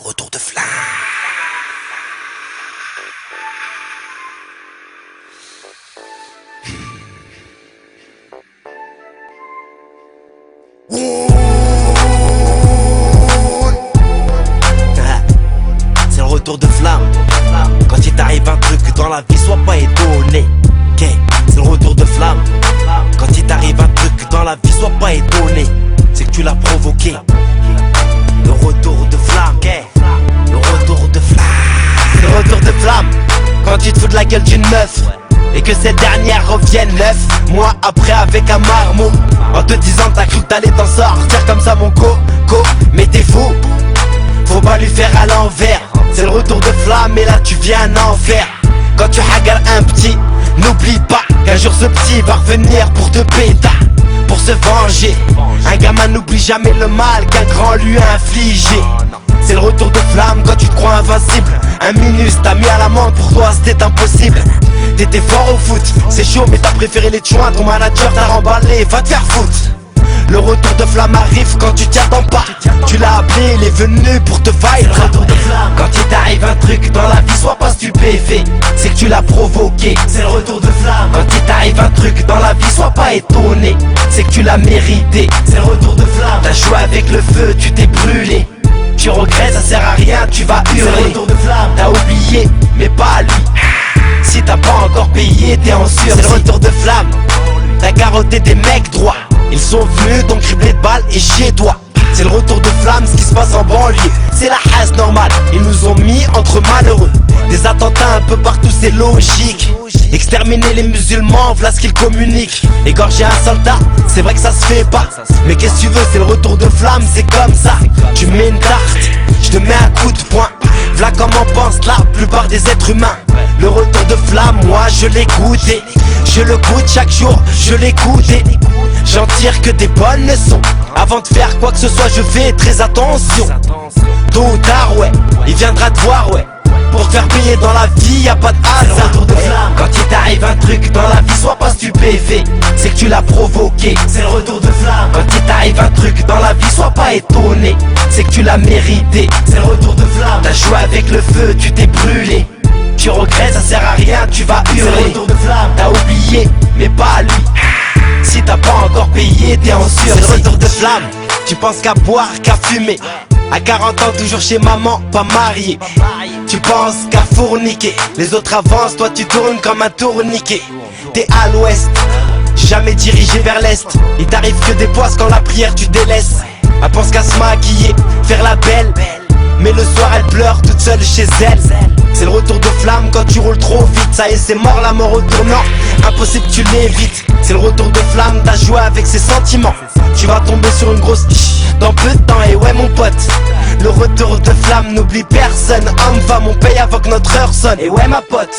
retour de flamme. C'est le retour de flamme. Quand il t'arrive un truc dans la vie, sois pas étonné. C'est le retour de flamme. Quand il t'arrive un truc dans la vie, sois pas étonné. C'est que tu l'as provoqué. Le retour de flamme. Le retour de flamme. C'est le retour de flamme. Quand tu te fous de la gueule d'une meuf et que cette dernière revienne 9 mois après avec un marmot, en te disant que t'as cru que t'allais t'en sortir comme ça mon coco. Mais t'es fou, faut pas lui faire à l'envers. C'est le retour de flamme et là tu viens en enfer. Quand tu hagardes un petit, n'oublie pas qu'un jour ce petit va revenir pour te péter, pour se venger. Un gamin n'oublie jamais le mal qu'un grand lui a infligé. C'est le retour de flamme quand tu te crois invincible. Un minus t'a mis à l'amende, pour toi c'était impossible. T'étais fort au foot, c'est chaud mais t'as préféré les joints. Ton manager t'a remballé, va te faire foutre. Le retour de flamme arrive quand tu t'y attends pas. Tu l'as appelé, il est venu pour te fight. C'est le retour de flamme. Quand il t'arrive un truc dans la vie, sois pas stupéfait, c'est que tu l'as provoqué. C'est le retour de flamme. Quand il t'arrive un truc dans la vie, sois pas étonné, c'est que tu l'as mérité. C'est le retour de flamme. T'as joué avec le feu, tu t'es brûlé. Tu regrettes, ça sert à rien, tu vas hurler. C'est le retour de flamme. T'as oublié, mais pas lui. Si t'as pas encore payé, t'es en sursis. C'est le retour de flamme. T'as garrotté des mecs droits, ils sont venus donc criblés de balles et chez toi. C'est le retour de flamme, ce qui se passe en banlieue. C'est la hasse normale, ils nous ont mis entre malheureux. Des attentats un peu partout, c'est logique. Exterminer les musulmans, voilà ce qu'ils communiquent. Égorger un soldat, c'est vrai que ça se fait pas. Mais qu'est-ce que tu veux, c'est le retour de flamme, c'est comme ça. Tu mets une tarte, je te mets un coup de poing. Voilà comment pense la plupart des êtres humains. Le retour de flamme, moi je l'ai goûté. Je le goûte chaque jour, je l'écoute et j'en tire que des bonnes leçons. Avant de faire quoi que ce soit, je fais très attention. Tôt ou tard, ouais, il viendra te voir, ouais. Pour te faire payer dans la vie, y'a pas de hasard. Quand il t'arrive un truc dans la vie, sois pas stupéfait, c'est que tu l'as provoqué. C'est le retour de flamme. Quand il t'arrive un truc dans la vie, sois pas étonné, c'est que tu l'as mérité. C'est le retour de flamme. T'as joué avec le feu, tu t'es brûlé. Tu regrettes, ça sert à rien, tu vas hurler. C'est le retour de flamme. T'as oublié, mais pas lui. Si t'as pas encore payé, t'es en sursis. C'est le retour de flamme. Tu penses qu'à boire, qu'à fumer. À 40 ans, toujours chez maman, pas marié. Tu penses qu'à fourniquer. Les autres avancent, toi tu tournes comme un tourniquet. T'es à l'ouest, jamais dirigé vers l'est. Il t'arrive que des poisses quand la prière tu délaisses. Elle pense qu'à se maquiller, faire la belle. Mais le soir elle pleure toute seule chez elle. C'est le retour de flamme quand tu roules trop vite. Ça y est, c'est mort, la mort au tournant, impossible tu l'évites. C'est le retour de flamme, t'as joué avec ses sentiments. Tu vas tomber sur une grosse dans peu de temps, et ouais mon pote. Le retour de flamme, n'oublie personne. Homme, femme, on paye avant que notre heure sonne. Et ouais ma pote,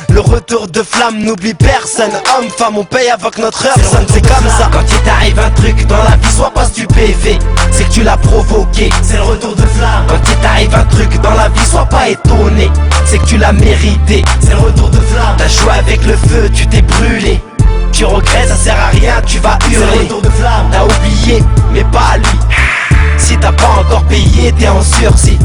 le retour de flamme, n'oublie personne. Homme, femme, on paye avant que notre heure sonne. C'est comme ça. Quand il t'arrive un truc dans la vie, sois pas stupéfait, c'est que tu l'as provoqué. C'est le retour de flamme. Quand il t'arrive un truc dans la vie, sois pas étonné, c'est que tu l'as mérité. C'est le retour de flamme. T'as joué avec le feu, tu t'es brûlé. Tu regrettes, ça sert à rien, tu vas hurler. C'est le retour de flamme. T'as oublié, mais pas lui. Si t'as pas encore payé, t'es en sursis.